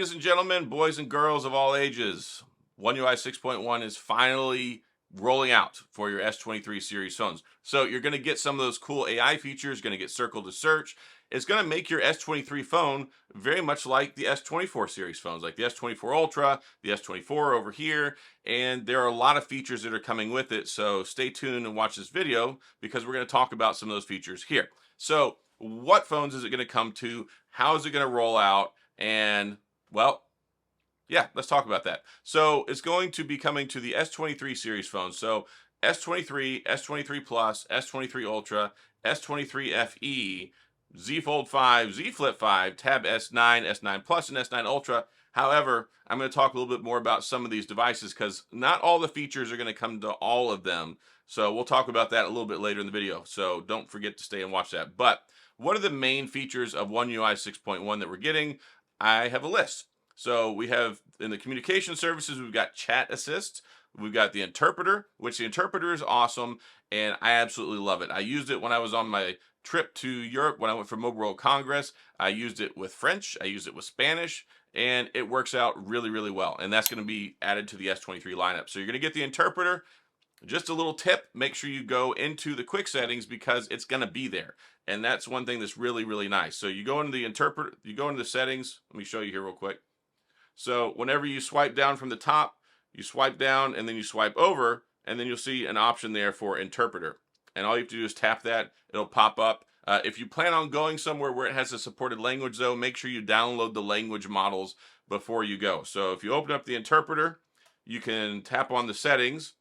Ladies and gentlemen, boys and girls of all ages, OneUI 6.1 is finally rolling out for your S23 series phones. So you're going to get some of those cool AI features, going to get circle to search. It's going to make your S23 phone very much like the S24 series phones, like the S24 Ultra, the S24 over here. And there are a lot of features that are coming with it. So stay tuned and watch this video because we're going to talk about some of those features here. So what phones is it going to come to? How is it going to roll out? And well, yeah, let's talk about that. So it's going to be coming to the S23 series phones. So S23, S23 Plus, S23 Ultra, S23 FE, Z Fold 5, Z Flip 5, Tab S9, S9 Plus, and S9 Ultra. However, I'm going to talk a little bit more about some of these devices because not all the features are going to come to all of them. So we'll talk about that a little bit later in the video. So don't forget to stay and watch that. But what are the main features of OneUI 6.1 that we're getting? I have a list. So we have in the communication services, we've got chat assist. We've got the interpreter, which the interpreter is awesome. And I absolutely love it. I used it when I was on my trip to Europe when I went for Mobile World Congress. I used it with French. I used it with Spanish. And it works out really, really well. And that's going to be added to the S23 lineup. So you're going to get the interpreter. Just a little tip, make sure you go into the quick settings because it's going to be there. And that's one thing that's really, really nice. So you go into the interpreter, you go into the settings. Let me show you here real quick. So whenever you swipe down from the top, you swipe down and then you swipe over, and then you'll see an option there for interpreter. And all you have to do is tap that. It'll pop up. If you plan on going somewhere where it has a supported language, though, make sure you download the language models before you go. So if you open up the interpreter, you can tap on the settings,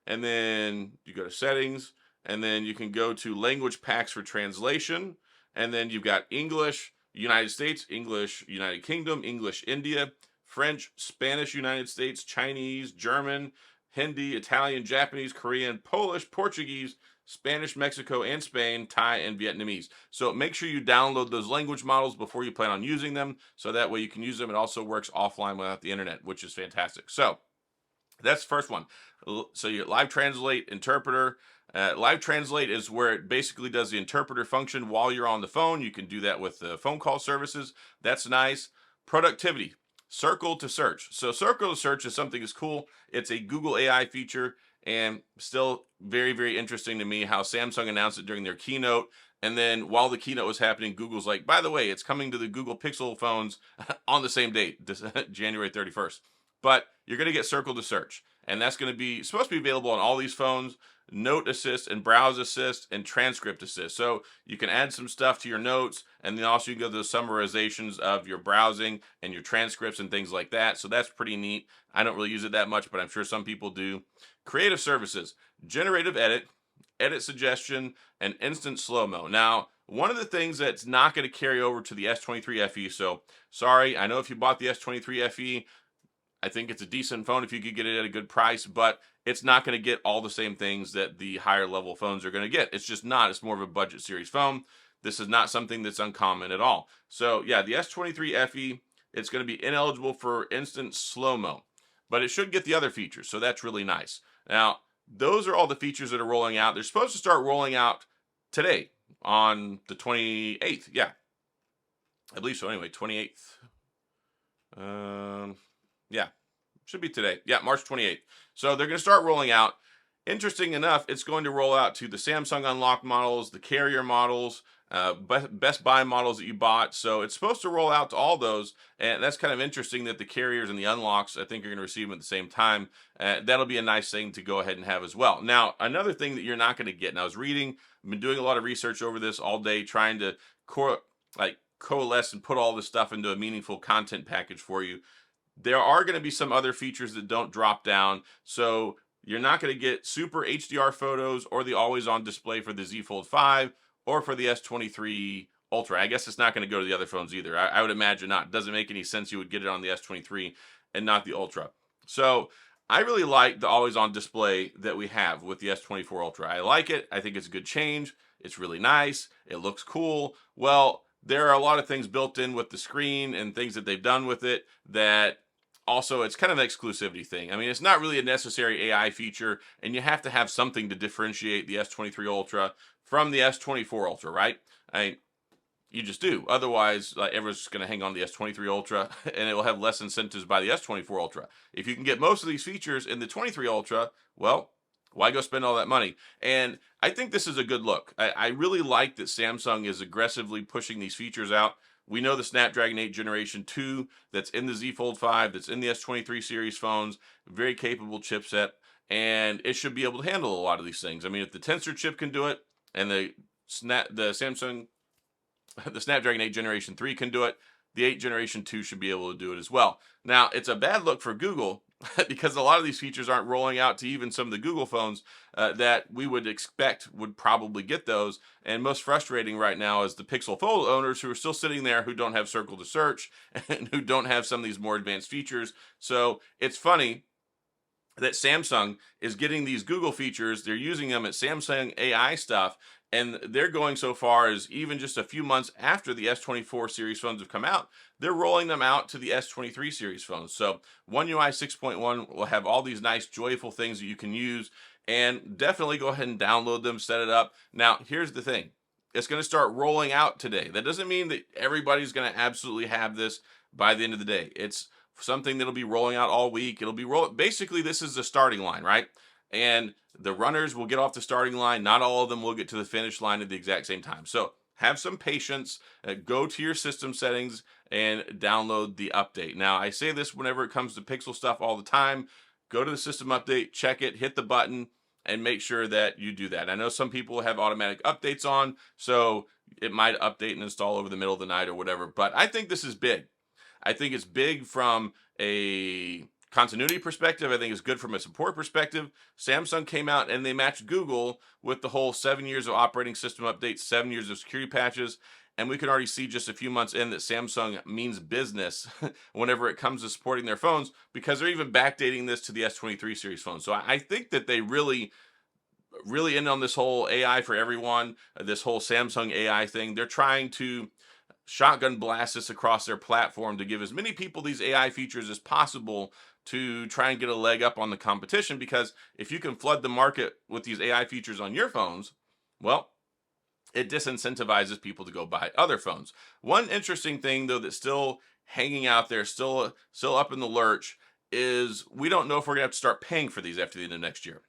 and then you go to settings, and then you can go to language packs for translation. And then you've got English, United States, English, United Kingdom, English, India, French, Spanish, United States, Chinese, German, Hindi, Italian, Japanese, Korean, Polish, Portuguese, Spanish, Mexico, and Spain, Thai, and Vietnamese. So make sure you download those language models before you plan on using them. So that way you can use them. It also works offline without the internet, which is fantastic. So that's the first one. So you live translate, interpreter. Live translate is where it basically does the interpreter function while you're on the phone. You can do that with the phone call services. That's nice. Productivity, circle to search. So circle to search is something that's cool. It's a Google AI feature and still very, very interesting to me how Samsung announced it during their keynote. And then while the keynote was happening, Google's like, by the way, it's coming to the Google Pixel phones on the same date, January 31st. But you're going to get circle to search, and that's going to be supposed to be available on all these phones. Note assist and browse assist and transcript assist. So you can add some stuff to your notes, and then also you can go to the summarizations of your browsing and your transcripts and things like that. So that's pretty neat. I don't really use it that much, but I'm sure some people do. Creative services, generative edit, edit suggestion, and instant slow-mo. Now, one of the things that's not going to carry over to the S23 FE, so sorry, I know if you bought the S23 FE, I think it's a decent phone if you could get it at a good price, but it's not going to get all the same things that the higher level phones are going to get. It's just not. It's more of a budget series phone. This is not something that's uncommon at all. So yeah, the S23 FE, it's going to be ineligible for instant slow-mo, but it should get the other features. So that's really nice. Now, those are all the features that are rolling out. They're supposed to start rolling out today on the 28th. Yeah, I believe so. Anyway, 28th. Yeah, should be today. Yeah, March 28th. So they're going to start rolling out. Interesting enough, it's going to roll out to the Samsung Unlock models, the carrier models, Best Buy models that you bought. So it's supposed to roll out to all those. And that's kind of interesting that the carriers and the unlocks, I think, are going to receive them at the same time. That'll be a nice thing to go ahead and have as well. Now, another thing that you're not going to get, and I was reading, I've been doing a lot of research over this all day, trying to coalesce and put all this stuff into a meaningful content package for you. There are going to be some other features that don't drop down. So you're not going to get super HDR photos or the always on display for the Z Fold 5 or for the S23 Ultra. I guess it's not going to go to the other phones either. I would imagine not. It doesn't make any sense you would get it on the S23 and not the Ultra. So I really like the always on display that we have with the S24 Ultra. I like it. I think it's a good change. It's really nice. It looks cool. Well, there are a lot of things built in with the screen and things that they've done with it that also, it's kind of an exclusivity thing. I mean, it's not really a necessary AI feature, and you have to have something to differentiate the S23 Ultra from the S24 Ultra, right? You just do. Otherwise, like, everyone's just going to hang on to the S23 Ultra, and it will have less incentives by the S24 Ultra. If you can get most of these features in the 23 Ultra, well, why go spend all that money? And I think this is a good look. I really like that Samsung is aggressively pushing these features out. We know the Snapdragon 8 Generation 2 that's in the Z Fold 5, that's in the S23 series phones, very capable chipset, and it should be able to handle a lot of these things. I mean, if the Tensor chip can do it, and the Samsung the Snapdragon 8 Generation 3 can do it, the 8 Generation 2 should be able to do it as well. Now, it's a bad look for Google because a lot of these features aren't rolling out to even some of the Google phones that we would expect would probably get those. And most frustrating right now is the Pixel Fold owners who are still sitting there who don't have Circle to Search and who don't have some of these more advanced features. So it's funny that Samsung is getting these Google features. They're using them at Samsung AI stuff, and they're going so far as even just a few months after the S24 series phones have come out, they're rolling them out to the S23 series phones. So OneUI 6.1 will have all these nice, joyful things that you can use, and definitely go ahead and download them, set it up. Now, here's the thing. It's going to start rolling out today. That doesn't mean that everybody's going to absolutely have this by the end of the day. It's something that'll be rolling out all week. It'll be basically, this is the starting line, right? And the runners will get off the starting line. Not all of them will get to the finish line at the exact same time. So have some patience. Go to your system settings and download the update. Now, I say this whenever it comes to Pixel stuff all the time. Go to the system update, check it, hit the button, and make sure that you do that. I know some people have automatic updates on, so it might update and install over the middle of the night or whatever. But I think this is big. I think it's big from a continuity perspective. I think it's good from a support perspective. Samsung came out and they matched Google with the whole 7 years of operating system updates, 7 years of security patches. And we can already see just a few months in that Samsung means business whenever it comes to supporting their phones, because they're even backdating this to the S23 series phones. So I think that they really in on this whole AI for everyone, this whole Samsung AI thing. They're trying to shotgun blast this across their platform to give as many people these AI features as possible to try and get a leg up on the competition, because if you can flood the market with these AI features on your phones, well, it disincentivizes people to go buy other phones. One interesting thing, though, that's still hanging out there, still up in the lurch, is we don't know if we're gonna have to start paying for these after the end of next year.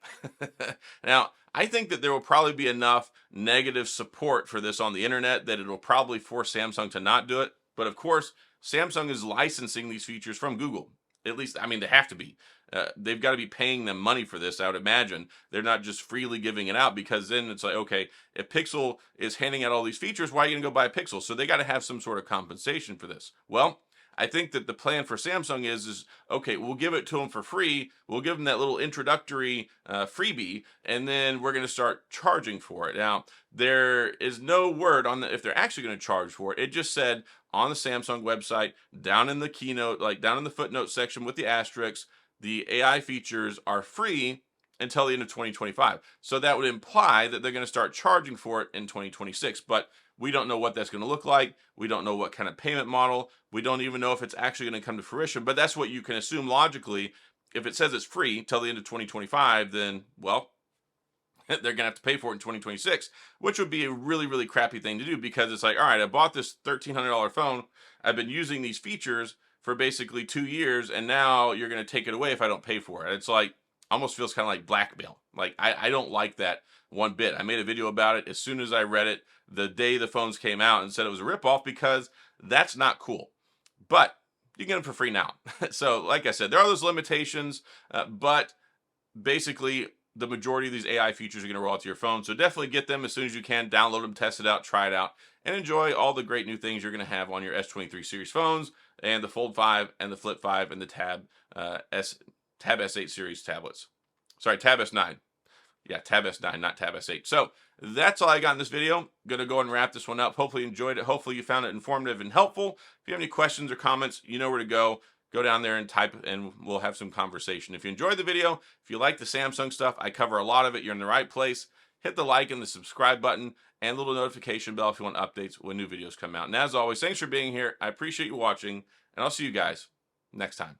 Now, I think that there will probably be enough negative support for this on the internet that it'll probably force Samsung to not do it. But of course, Samsung is licensing these features from Google. At least, I mean, they have to be. They've got to be paying them money for this, I would imagine. They're not just freely giving it out, because then it's like, okay, if Pixel is handing out all these features, why are you going to go buy a Pixel? So they got to have some sort of compensation for this. Well, I think that the plan for Samsung is okay, we'll give it to them for free. We'll give them that little introductory freebie, and then we're going to start charging for it. Now, there is no word on if they're actually going to charge for it. It just said on the Samsung website, down in the keynote, like down in the footnote section with the asterisks, the AI features are free until the end of 2025. So that would imply that they're going to start charging for it in 2026. But we don't know what that's going to look like. We don't know what kind of payment model. We don't even know if it's actually going to come to fruition. But that's what you can assume logically. If it says it's free till the end of 2025, then, well, they're going to have to pay for it in 2026, which would be a really, really crappy thing to do, because it's like, all right, I bought this $1,300 phone. I've been using these features for basically 2 years, and now you're going to take it away if I don't pay for it. It's like, almost feels kind of like blackmail. Like, I don't like that one bit. I made a video about it as soon as I read it the day the phones came out and said it was a ripoff, because that's not cool. But you can get them for free now. So like I said, there are those limitations, but basically the majority of these AI features are going to roll out to your phone. So definitely get them as soon as you can. Download them, test it out, try it out, and enjoy all the great new things you're going to have on your S23 series phones, and the Fold 5 and the Flip 5 and the Tab S8 series tablets. Sorry, Tab S9. Yeah, Tab S9, not Tab S8. So that's all I got in this video. I'm going to go and wrap this one up. Hopefully you enjoyed it. Hopefully you found it informative and helpful. If you have any questions or comments, you know where to go. Go down there and type, and we'll have some conversation. If you enjoyed the video, if you like the Samsung stuff, I cover a lot of it. You're in the right place. Hit the like and the subscribe button and little notification bell if you want updates when new videos come out. And as always, thanks for being here. I appreciate you watching, and I'll see you guys next time.